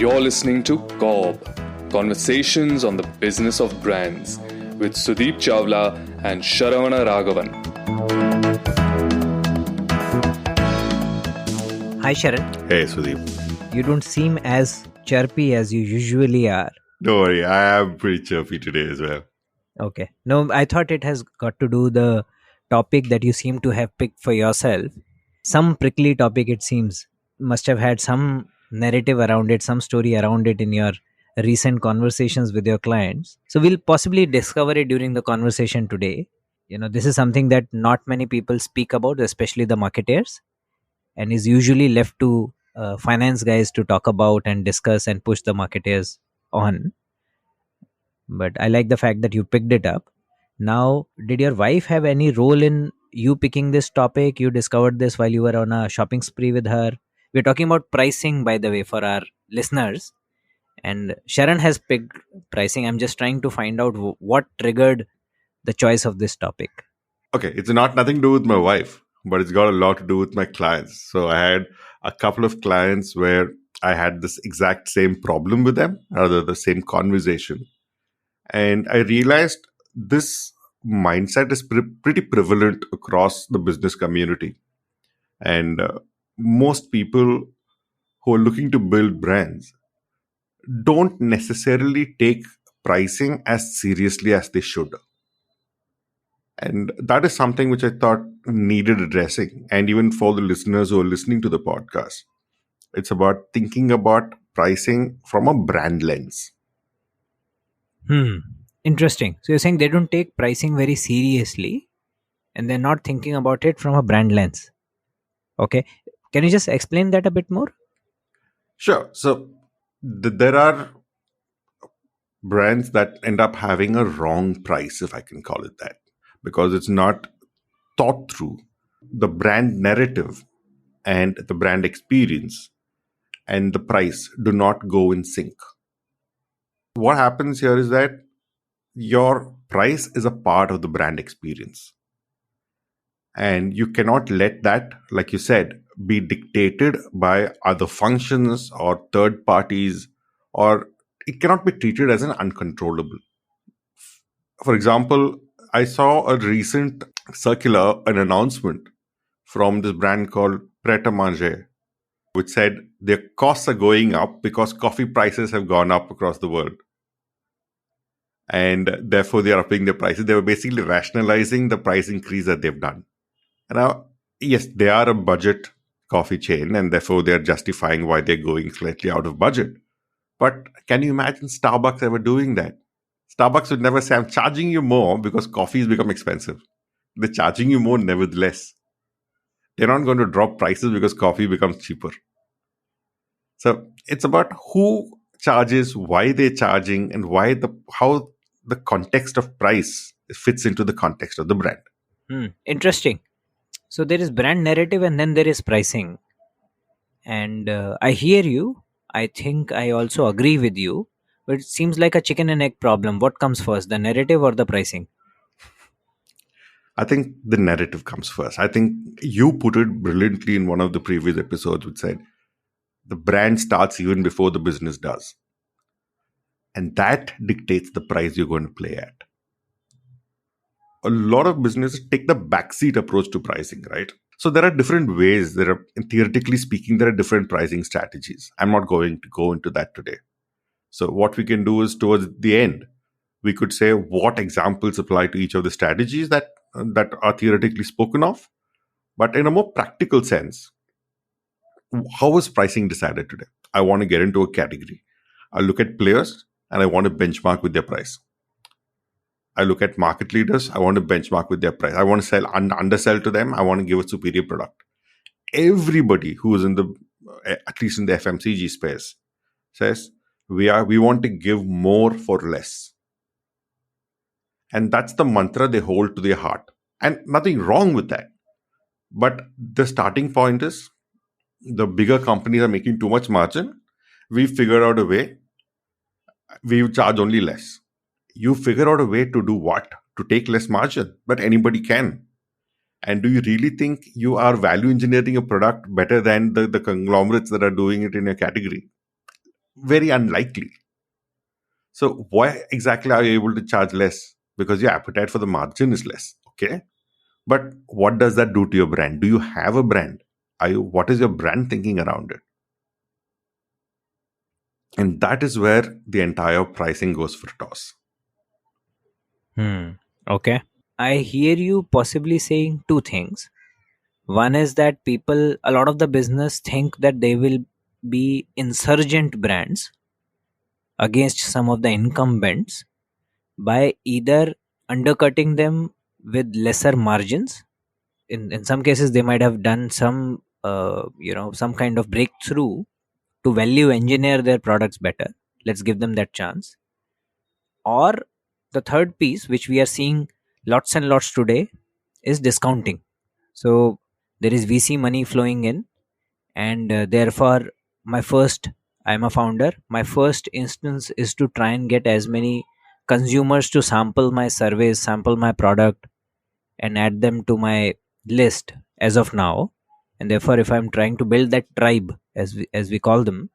You're listening to COB, Conversations on the Business of Brands, with Sudeep Chawla and Sharan Raghavan. Hi Sharan. Hey Sudeep. You don't seem as chirpy as you usually are. Don't worry, I am pretty chirpy today as well. Okay. No, I thought it has got to do the topic that you seem to have picked for yourself. Some prickly topic, it seems. Must have had some narrative around it, some story around it in your recent conversations with your clients. So we'll possibly discover it during the conversation today. This is something that not many people speak about, especially the marketers, and is usually left to finance guys to talk about and discuss and push the marketers on. But I like the fact that you picked it up. Now, did your wife have any role in you picking this topic? You discovered this while you were on a shopping spree with her. We're talking about pricing, by the way, for our listeners. And Sharan has picked pricing. I'm just trying to find out what triggered the choice of this topic. Okay, it's nothing to do with my wife, but it's got a lot to do with my clients. So I had a couple of clients where I had this exact same problem with them, or the same conversation. And I realized this mindset is pretty prevalent across the business community. And most people who are looking to build brands don't necessarily take pricing as seriously as they should. And that is something which I thought needed addressing. And even for the listeners who are listening to the podcast, it's about thinking about pricing from a brand lens. Interesting. So you're saying they don't take pricing very seriously and they're not thinking about it from a brand lens. Okay. Can you just explain that a bit more? Sure. So there are brands that end up having a wrong price, if I can call it that, because it's not thought through. The brand narrative and the brand experience and the price do not go in sync. What happens here is that your price is a part of the brand experience. And you cannot let that, like you said, be dictated by other functions or third parties, or it cannot be treated as an uncontrollable. For example, I saw a recent circular, an announcement from this brand called Pret a Manger, which said their costs are going up because coffee prices have gone up across the world. And therefore, they are upping their prices. They were basically rationalizing the price increase that they've done. And now, yes, they are a budget coffee chain, and therefore they're justifying why they're going slightly out of budget. But can you imagine Starbucks ever doing that? Starbucks would never say, I'm charging you more because coffee has become expensive. They're charging you more nevertheless. They're not going to drop prices because coffee becomes cheaper. So it's about who charges, why they're charging, and how the context of price fits into the context of the brand. Interesting. So there is brand narrative and then there is pricing. And I hear you. I think I also agree with you. But it seems like a chicken and egg problem. What comes first, the narrative or the pricing? I think the narrative comes first. I think you put it brilliantly in one of the previous episodes, which said the brand starts even before the business does. And that dictates the price you're going to play at. A lot of businesses take the backseat approach to pricing, right? So there are different ways. Theoretically speaking, there are different pricing strategies. I'm not going to go into that today. So what we can do is towards the end, we could say what examples apply to each of the strategies that are theoretically spoken of. But in a more practical sense, how is pricing decided today? I want to get into a category. I look at players and I want to benchmark with their price. I look at market leaders. I want to benchmark with their price. I want to sell undersell to them. I want to give a superior product. Everybody who is at least in the FMCG space, says we want to give more for less. And that's the mantra they hold to their heart. And nothing wrong with that. But the starting point is the bigger companies are making too much margin. We figured out a way. We charge only less. You figure out a way to do what? To take less margin, but anybody can. And do you really think you are value engineering a product better than the conglomerates that are doing it in a category? very unlikely. So why exactly are you able to charge less? Because your appetite for the margin is less. Okay. But what does that do to your brand? Do you have a brand? What is your brand thinking around it? And that is where the entire pricing goes for a toss. Okay. I hear you possibly saying two things. One is that people, a lot of the business think that they will be insurgent brands against some of the incumbents by either undercutting them with lesser margins. In some cases, they might have done some, some kind of breakthrough to value engineer their products better. Let's give them that chance. Or the third piece, which we are seeing lots and lots today, is discounting. So there is VC money flowing in, and therefore, I'm a founder. My first instance is to try and get as many consumers to sample my service, sample my product, and add them to my list as of now. And therefore, if I'm trying to build that tribe, as we call them,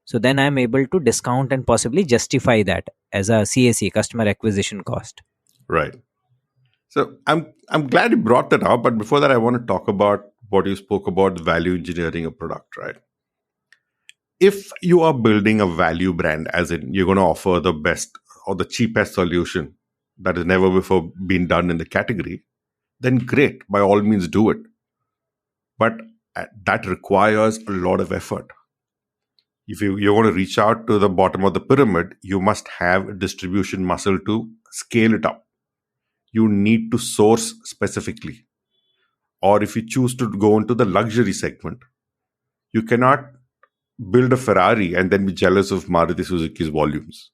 so then I'm able to discount and possibly justify that as a CAC, customer acquisition cost. Right. So I'm glad you brought that up, but before that, I want to talk about what you spoke about, the value engineering a product, right? If you are building a value brand, as in you're going to offer the best or the cheapest solution that has never before been done in the category, then great, by all means do it. But that requires a lot of effort. If you're going to reach out to the bottom of the pyramid, you must have a distribution muscle to scale it up. You need to source specifically. Or if you choose to go into the luxury segment, you cannot build a Ferrari and then be jealous of Maruti Suzuki's volumes.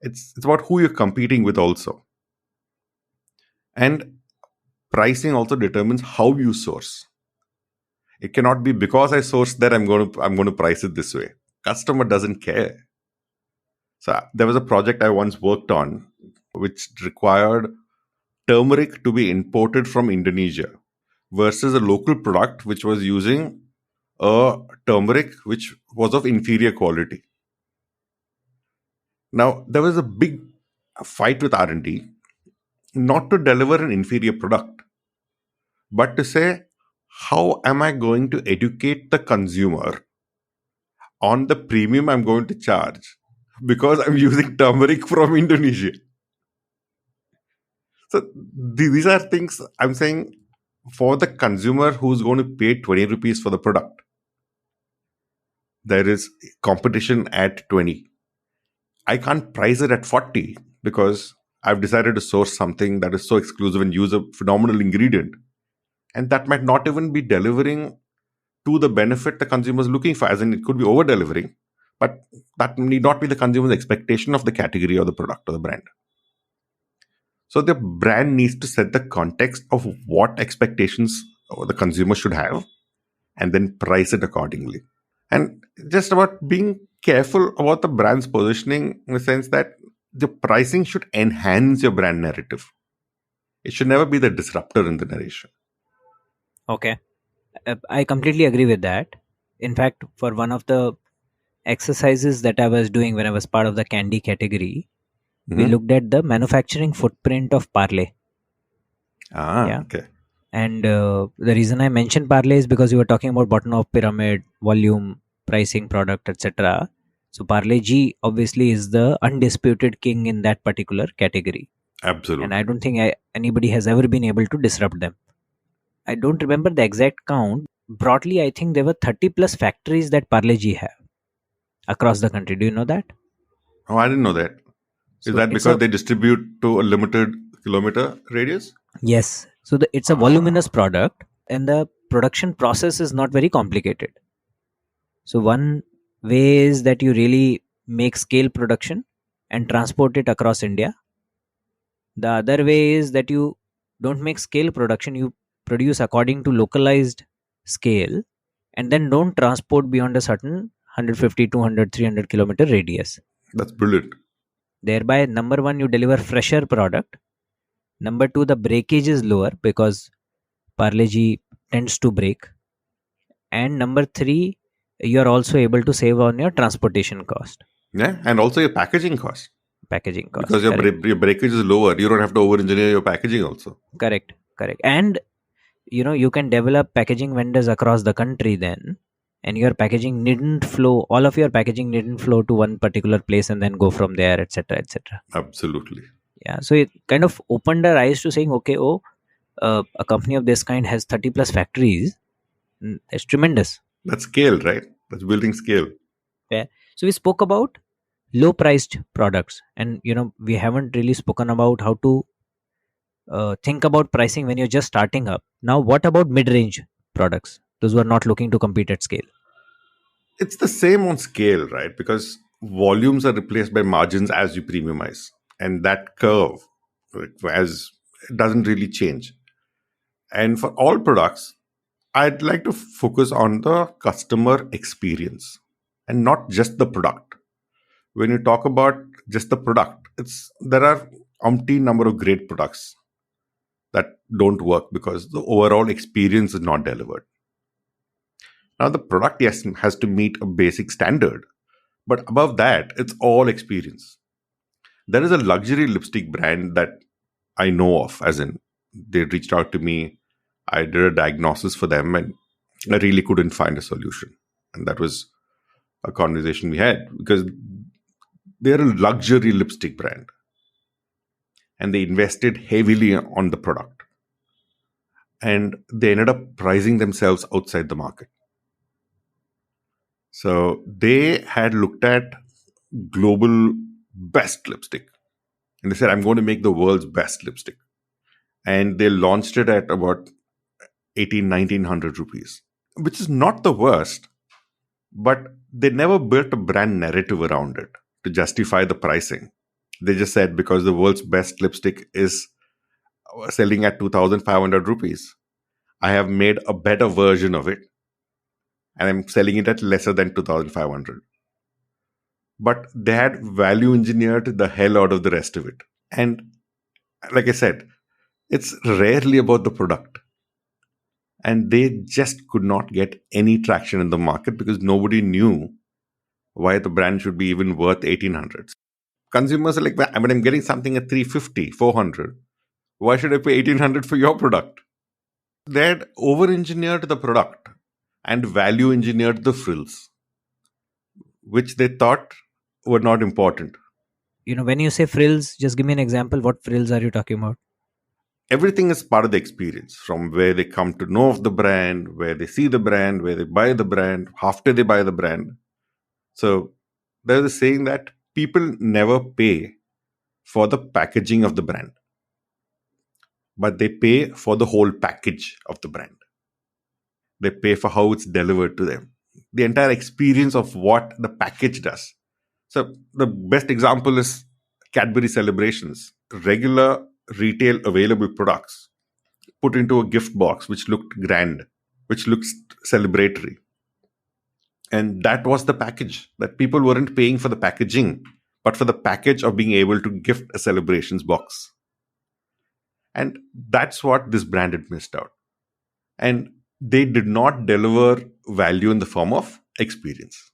It's about who you're competing with also. And pricing also determines how you source. It cannot be because I sourced that I'm going to price it this way. Customer doesn't care. So there was a project I once worked on which required turmeric to be imported from Indonesia versus a local product which was using a turmeric which was of inferior quality. Now, there was a big fight with R&D, not to deliver an inferior product, but to say, how am I going to educate the consumer on the premium I'm going to charge because I'm using turmeric from Indonesia? So these are things I'm saying for the consumer who's going to pay 20 rupees for the product. There is competition at 20. I can't price it at 40 because I've decided to source something that is so exclusive and use a phenomenal ingredient. And that might not even be delivering to the benefit the consumer is looking for, as in it could be over delivering, but that need not be the consumer's expectation of the category or the product or the brand. So the brand needs to set the context of what expectations the consumer should have and then price it accordingly. And just about being careful about the brand's positioning in the sense that the pricing should enhance your brand narrative. It should never be the disruptor in the narration. Okay. I completely agree with that. In fact, for one of the exercises that I was doing when I was part of the candy category, we looked at the manufacturing footprint of Parle. Okay. And the reason I mentioned Parle is because you were talking about bottom of pyramid, volume, pricing, product, etc. So Parle G obviously is the undisputed king in that particular category. Absolutely. And I don't think anybody has ever been able to disrupt them. I don't remember the exact count. Broadly, I think there were 30 plus factories that Parle G have across the country. Do you know that? Oh, I didn't know that. Is that because they distribute to a limited kilometer radius? Yes. So it's a voluminous product and the production process is not very complicated. So one way is that you really make scale production and transport it across India. The other way is that you don't make scale production, you produce according to localized scale and then don't transport beyond a certain 150, 200, 300 kilometer radius. That's brilliant. Thereby, number one, you deliver fresher product. Number two, the breakage is lower because Parle G tends to break. And number three, you're also able to save on your transportation cost, Yeah, and also your packaging cost. packaging cost. Because your, Correct. your breakage is lower. You don't have to over-engineer your packaging also. Correct. Correct. And you can develop packaging vendors across the country then, and your packaging needn't flow, all of your packaging needn't flow to one particular place and then go from there, etc., etc. Absolutely. Yeah, so it kind of opened our eyes to saying, okay, a company of this kind has 30 plus factories. That's tremendous. That's scale, right? That's building scale. Yeah. So we spoke about low priced products, and we haven't really spoken about how to think about pricing when you're just starting up. Now, what about mid range products, those who are not looking to compete at scale? It's the same on scale, right? Because volumes are replaced by margins as you premiumize. And that curve, as it doesn't really change. And for all products, I'd like to focus on the customer experience and not just the product. When you talk about just the product, there are umpteen number of great products that don't work because the overall experience is not delivered. Now, the product, yes, has to meet a basic standard, but above that, it's all experience. There is a luxury lipstick brand that I know of, as in they reached out to me. I did a diagnosis for them and I really couldn't find a solution. And that was a conversation we had because they're a luxury lipstick brand and they invested heavily on the product. And they ended up pricing themselves outside the market. So they had looked at global best lipstick and they said, I'm going to make the world's best lipstick. And they launched it at about 1900 rupees, which is not the worst, but they never built a brand narrative around it to justify the pricing. They just said because the world's best lipstick is selling at 2500 rupees, I have made a better version of it and I'm selling it at lesser than 2500. But they had value engineered the hell out of the rest of it. And like I said, it's rarely about the product. And they just could not get any traction in the market because nobody knew why the brand should be even worth 1800. Consumers are like, I mean, I'm getting something at 350, 400. Why should I pay 1800 for your product? They had over-engineered the product and value-engineered the frills, which they thought were not important. When you say frills, just give me an example. What frills are you talking about? Everything is part of the experience, from where they come to know of the brand, where they see the brand, where they buy the brand, after they buy the brand. So there's a saying that people never pay for the packaging of the brand, but they pay for the whole package of the brand. They pay for how it's delivered to them, the entire experience of what the package does. So the best example is Cadbury Celebrations, regular retail available products put into a gift box which looked grand, which looks celebratory. And that was the package, that people weren't paying for the packaging, but for the package of being able to gift a celebrations box. And that's what this brand had missed out. And they did not deliver value in the form of experience.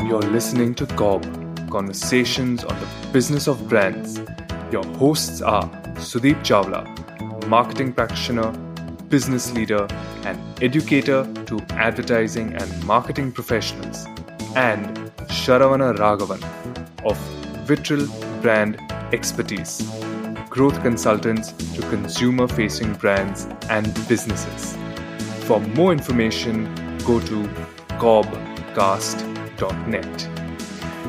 You're listening to COB, Conversations on the Business of Brands. Your hosts are Sudeep Chawla, marketing practitioner, business leader, and educator to advertising and marketing professionals, and Sharan Raghavan of Vitral Brand Expertise, growth consultants to consumer-facing brands and businesses. For more information, go to cobcast.net.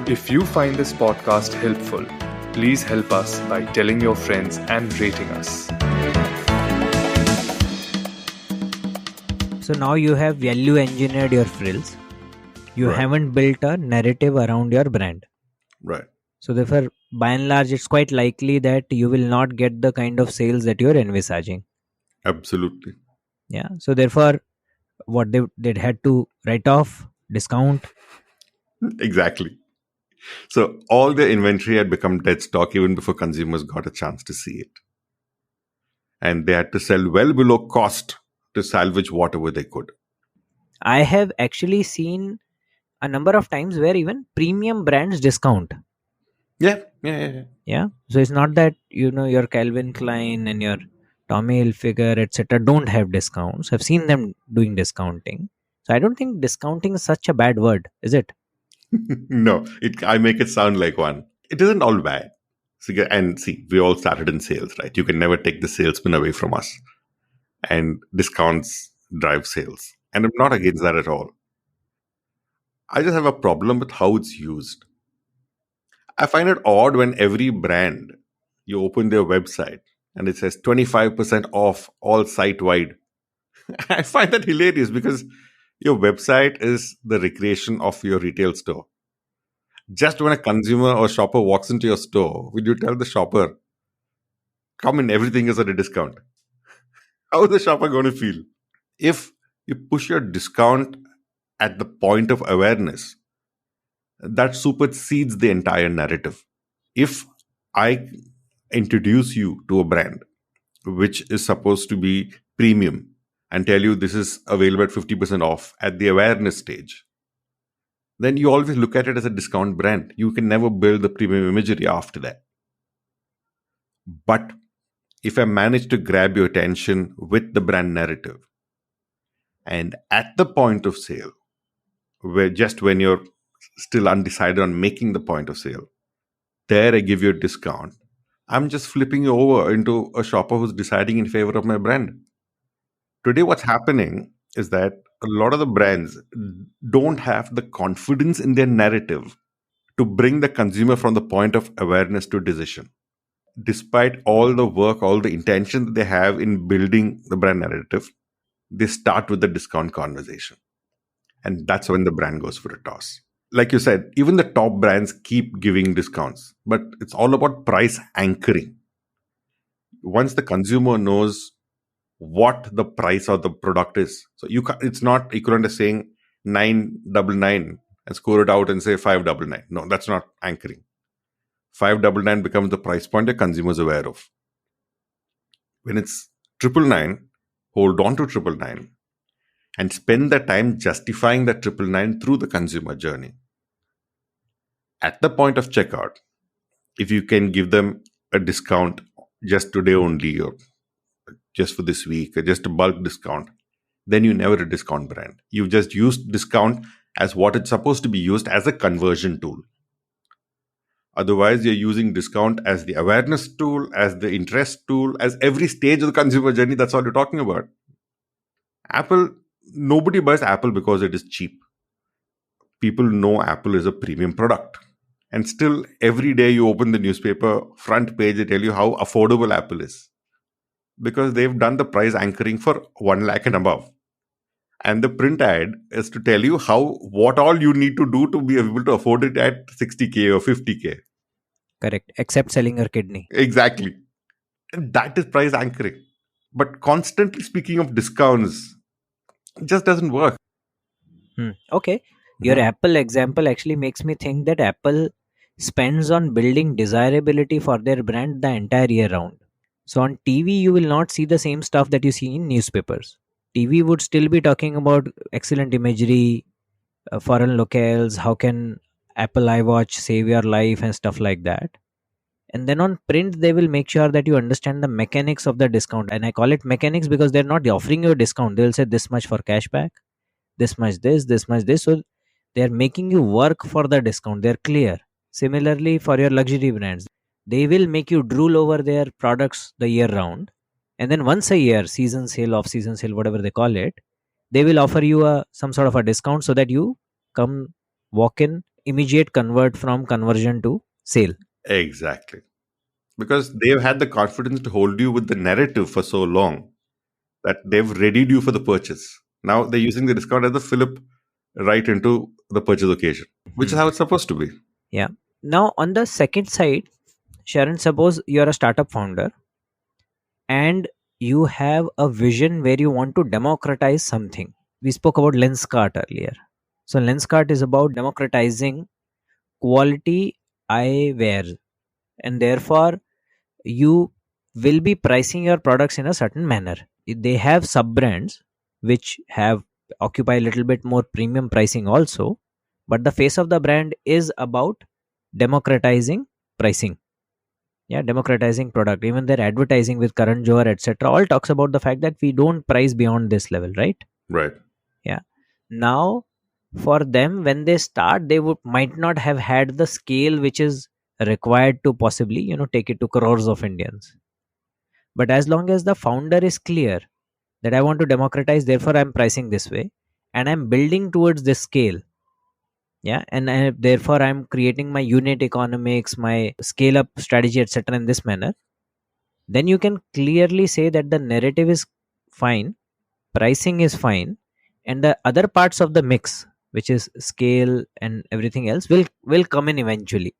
If you find this podcast helpful, please help us by telling your friends and rating us. So now you have value engineered your frills. You haven't built a narrative around your brand. Right. So therefore, by and large, it's quite likely that you will not get the kind of sales that you're envisaging. Absolutely. Yeah. So therefore, what they had to write off, discount. Exactly. So all their inventory had become dead stock even before consumers got a chance to see it. and they had to sell well below cost to salvage whatever they could. I have actually seen a number of times where even premium brands discount. Yeah. Yeah. So it's not that, your Calvin Klein and your Tommy Hilfiger, etc., don't have discounts. I've seen them doing discounting. So I don't think discounting is such a bad word, is it? No, I make it sound like one. It isn't all bad. See, we all started in sales, right? You can never take the salesman away from us. And discounts drive sales. And I'm not against that at all. I just have a problem with how it's used. I find it odd when every brand, you open their website and it says 25% off all site wide. I find that hilarious because your website is the recreation of your retail store. Just when a consumer or shopper walks into your store, will you tell the shopper, come in, everything is at a discount? How is the shopper going to feel? If you push your discount at the point of awareness, that supersedes the entire narrative. If I introduce you to a brand which is supposed to be premium and tell you this is available at 50% off at the awareness stage, then you always look at it as a discount brand. You can never build the premium imagery after that. But if I manage to grab your attention with the brand narrative, and at the point of sale, when you're still undecided on making the point of sale, there I give you a discount. I'm just flipping you over into a shopper who's deciding in favor of my brand. Today, what's happening is that a lot of the brands don't have the confidence in their narrative to bring the consumer from the point of awareness to decision. Despite all the work, all the intention that they have in building the brand narrative, they start with the discount conversation. And that's when the brand goes for a toss. Like you said, even the top brands keep giving discounts, but it's all about price anchoring. Once the consumer knows what the price of the product is, so it's not equivalent to saying 999 and score it out and say 599. No, that's not anchoring. 599 becomes the price point the consumer is aware of. When it's 999, hold on to 999 and spend the time justifying that 999 through the consumer journey. At the point of checkout, if you can give them a discount just today only, or just for this week, or just a bulk discount, then you never a discount brand. You just used discount as what it's supposed to be used, as a conversion tool. Otherwise, you're using discount as the awareness tool, as the interest tool, as every stage of the consumer journey. That's all you're talking about. Nobody buys Apple because it is cheap. People know Apple is a premium product. And still, every day you open the newspaper, front page, they tell you how affordable Apple is. Because they've done the price anchoring for 1 lakh and above. And the print ad is to tell you what all you need to do to be able to afford it at 60K or 50K. Correct. Except selling your kidney. Exactly. And that is price anchoring. But constantly speaking of discounts, it just doesn't work. Okay. Your Apple example actually makes me think that Apple spends on building desirability for their brand the entire year round. So on TV, you will not see the same stuff that you see in newspapers. TV would still be talking about excellent imagery, foreign locales, how can Apple iWatch save your life and stuff like that. And then on print, they will make sure that you understand the mechanics of the discount. And I call it mechanics because they're not offering you a discount. They'll say this much for cashback, this much this much this. So they're making you work for the discount. They're clear. Similarly, for your luxury brands, they will make you drool over their products the year round. And then once a year, season sale, off season sale, whatever they call it, they will offer you some sort of a discount so that you come walk in, immediate convert from conversion to sale. Exactly. Because they've had the confidence to hold you with the narrative for so long that they've readied you for the purchase. Now they're using the discount as the fillip right into the purchase occasion, which is how it's supposed to be. Yeah. Now, on the second side, Sharon, suppose you're a startup founder and you have a vision where you want to democratize something. We spoke about Lenskart earlier. So, Lenskart is about democratizing quality eyewear, and therefore, you will be pricing your products in a certain manner. They have sub brands which have occupy a little bit more premium pricing also, but the face of the brand is about democratizing pricing. Yeah, democratizing product. Even their advertising with Karan Johar, etc., all talks about the fact that we don't price beyond this level, right? Right. Yeah. Now, for them, when they start, they would might not have had the scale which is required to possibly, take it to crores of Indians. But as long as the founder is clear that I want to democratize, therefore I'm pricing this way, and I'm building towards this scale. Yeah, and therefore I'm creating my unit economics, my scale up strategy, etc., in this manner. Then you can clearly say that the narrative is fine, pricing is fine, and the other parts of the mix, which is scale and everything else, will come in eventually.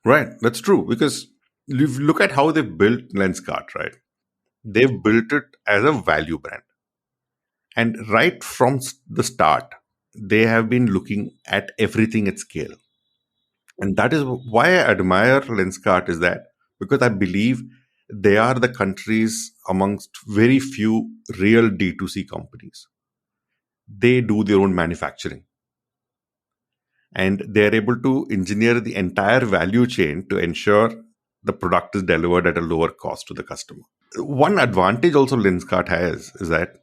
Right. That's true. Because you look at how they built Lenskart, right? They've built it as a value brand. And right from the start, they have been looking at everything at scale. And that is why I admire Lenskart, is that because I believe they are the country's amongst very few real D2C companies. They do their own manufacturing, and they are able to engineer the entire value chain to ensure the product is delivered at a lower cost to the customer. One advantage also Lenskart has is that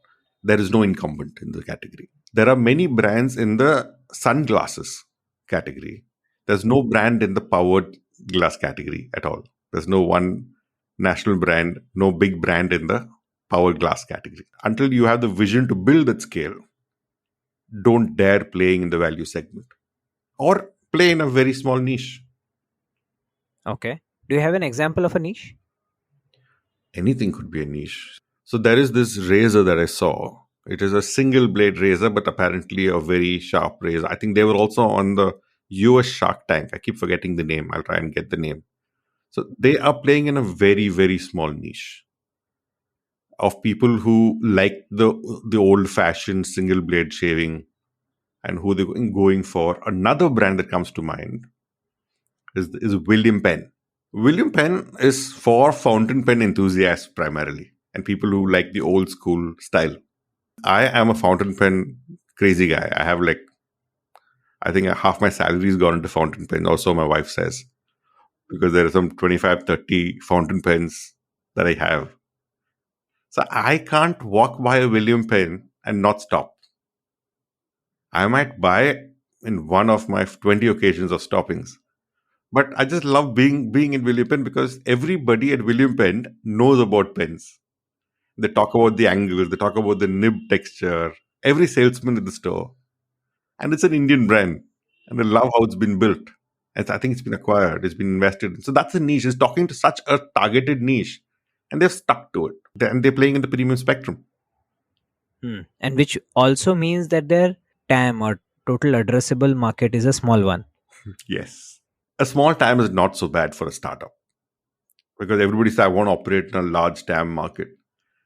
there is no incumbent in the category. There are many brands in the sunglasses category. There's no brand in the powered glass category at all. There's no one national brand, no big brand in the powered glass category. Until you have the vision to build that scale, don't dare playing in the value segment or play in a very small niche. Okay. Do you have an example of a niche? Anything could be a niche. So there is this razor that I saw. It is a single blade razor, but apparently a very sharp razor. I think they were also on the US Shark Tank. I keep forgetting the name. I'll try and get the name. So they are playing in a very, very small niche of people who like the old fashioned single blade shaving, and who they're going for. Another brand that comes to mind is William Penn. William Penn is for fountain pen enthusiasts primarily, and people who like the old school style. I am a fountain pen crazy guy. I have I think half my salary has gone into fountain pens. Also, my wife says, because there are some 25, 30 fountain pens that I have. So I can't walk by a William Penn and not stop. I might buy in one of my 20 occasions of stoppings. But I just love being in William Penn because everybody at William Penn knows about pens. They talk about the angles, they talk about the nib texture. Every salesman in the store, and it's an Indian brand, and I love how it's been built. I think it's been acquired, it's been invested in. So that's a niche. It's talking to such a targeted niche, and they've stuck to it. And they're playing in the premium spectrum. And which also means that their TAM, or total addressable market, is a small one. Yes, a small TAM is not so bad for a startup because everybody says I want to operate in a large TAM market.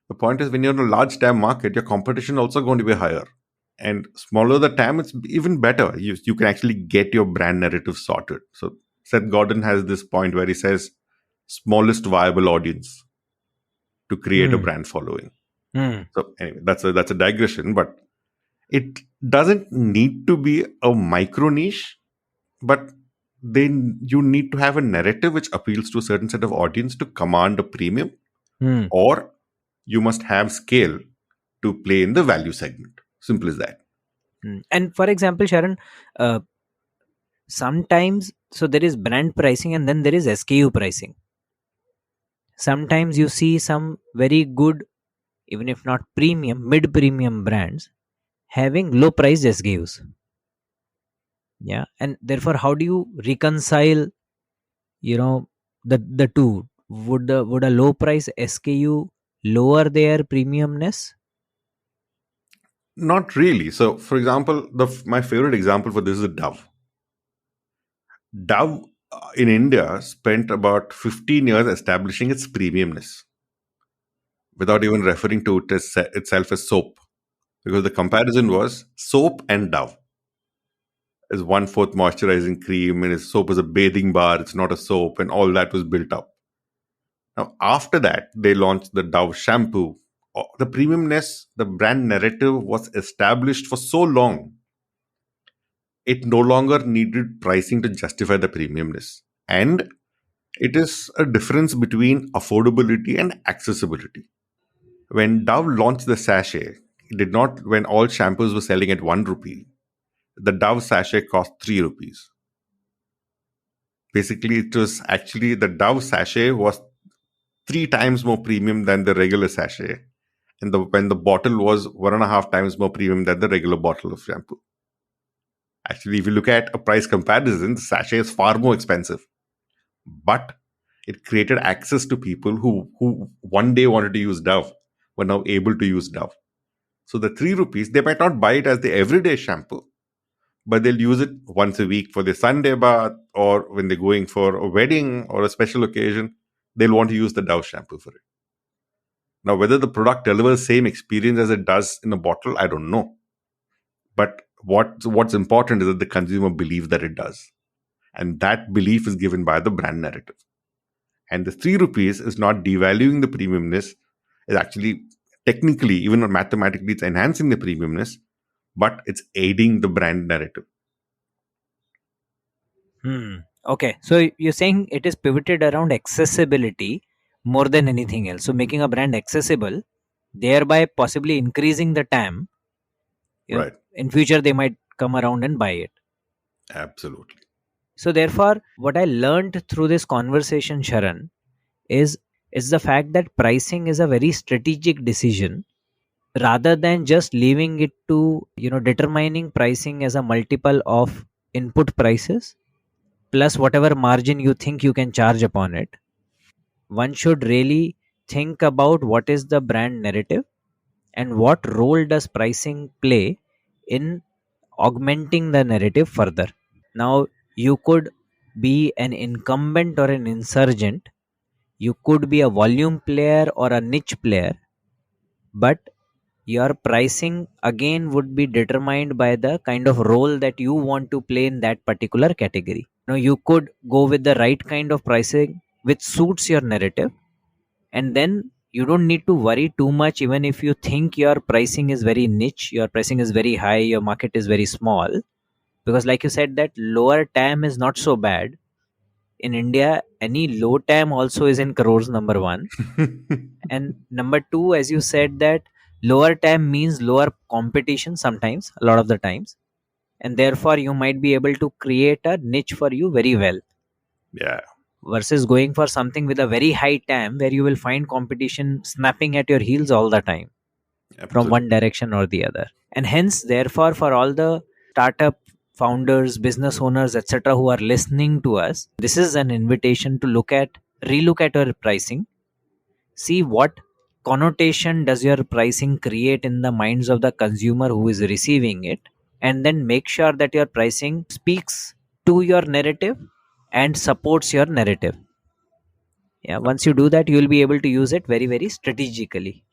The point is, when you're in a large TAM market, your competition also going to be higher. And smaller the TAM, it's even better. You can actually get your brand narrative sorted. So Seth Godin has this point where he says, smallest viable audience to create a brand following. So anyway, that's a digression, but it doesn't need to be a micro niche, but then you need to have a narrative which appeals to a certain set of audience to command a premium, or you must have scale to play in the value segment. Simple as that. And for example, Sharan, sometimes, so there is brand pricing and then there is SKU pricing. Sometimes you see some very good, even if not premium, mid premium brands having low priced SKUs. Yeah, and therefore, how do you reconcile, the two? Would a low price SKU lower their premiumness? Not really. So, for example, my favorite example for this is Dove. Dove in India spent about 15 years establishing its premiumness without even referring to it as itself as soap, because the comparison was soap and Dove is 1/4 moisturizing cream, and soap is a bathing bar. It's not a soap, and all that was built up. Now, after that, they launched the Dove shampoo. The premiumness, the brand narrative was established for so long, it no longer needed pricing to justify the premiumness. And it is a difference between affordability and accessibility. When Dove launched the sachet, it did not, when all shampoos were selling at 1 rupee, the Dove sachet cost 3 rupees. Basically, it was actually the Dove sachet was 3 times more premium than the regular sachet. And when the bottle was 1.5 times more premium than the regular bottle of shampoo. Actually, if you look at a price comparison, the sachet is far more expensive. But it created access to people who one day wanted to use Dove, were now able to use Dove. So the 3 rupees, they might not buy it as the everyday shampoo, but they'll use it once a week for their Sunday bath, or when they're going for a wedding or a special occasion, they'll want to use the Dove shampoo for it. Now, whether the product delivers the same experience as it does in a bottle, I don't know. But what's important is that the consumer believes that it does. And that belief is given by the brand narrative. And the 3 rupees is not devaluing the premiumness. It's actually, technically, even mathematically, it's enhancing the premiumness, but it's aiding the brand narrative. Okay, so you're saying it is pivoted around accessibility more than anything else. So making a brand accessible, thereby possibly increasing the TAM. Right. In future, they might come around and buy it. Absolutely. So therefore, what I learned through this conversation, Sharan, is the fact that pricing is a very strategic decision, rather than just leaving it to determining pricing as a multiple of input prices plus whatever margin you think you can charge upon it. One should really think about what is the brand narrative and what role does pricing play in augmenting the narrative further. Now, you could be an incumbent or an insurgent, you could be a volume player or a niche player, but your pricing again would be determined by the kind of role that you want to play in that particular category. You could go with the right kind of pricing which suits your narrative, and then you don't need to worry too much. Even if you think your pricing is very niche, your pricing is very high, your market is very small, because like you said, that lower TAM is not so bad. In India, any low TAM also is in crores, number one. And number two, as you said, that lower TAM means lower competition sometimes, a lot of the times, and therefore you might be able to create a niche for you very well. Yeah. Versus going for something with a very high TAM where you will find competition snapping at your heels all the time. Absolutely. From one direction or the other. And hence, therefore, for all the startup founders, business owners, etc., who are listening to us, this is an invitation to relook at your pricing, see what connotation does your pricing create in the minds of the consumer who is receiving it, and then make sure that your pricing speaks to your narrative and supports your narrative. Yeah, once you do that, you will be able to use it very, very strategically.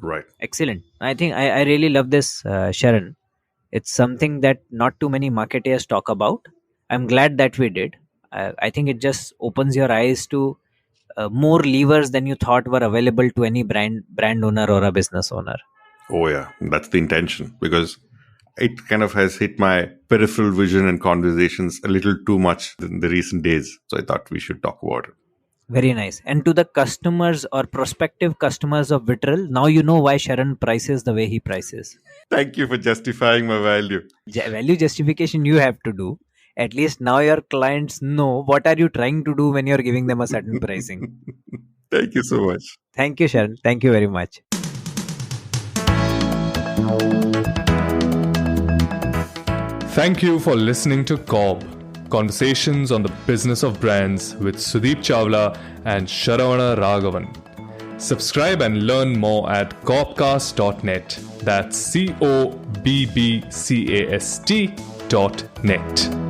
Right. Excellent. I think I really love this, Sharan. It's something that not too many marketeers talk about. I'm glad that we did. I think it just opens your eyes to more levers than you thought were available to any brand owner or a business owner. Oh yeah, that's the intention, because it kind of has hit my peripheral vision and conversations a little too much in the recent days. So I thought we should talk about it. Very nice. And to the customers or prospective customers of Vitral, now you know why Sharan prices the way he prices. Thank you for justifying my value. Value justification you have to do. At least now your clients know what are you trying to do when you're giving them a certain pricing. Thank you so much. Thank you, Sharan. Thank you very much. Thank you for listening to COB, Conversations on the Business of Brands with Sudeep Chawla and Sharavana Raghavan. Subscribe and learn more at cobcast.net. That's COBBCAST.net.